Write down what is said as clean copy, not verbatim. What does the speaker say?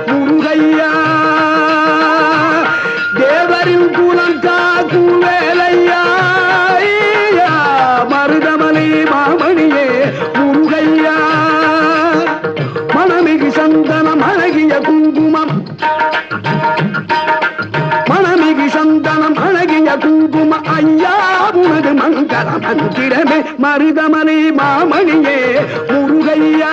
முருகையா தேவரின் குலம் காக்கும் வேலையா மருதமலை மாமணியே முருகையா மணமிகு சந்தனம் அழகிய குங்குமம் மணமிகு சந்தனம் அழகிய குங்கும ஐயா உனது மங்கள மந்திரமே மருதமலை மாமணியே முருகையா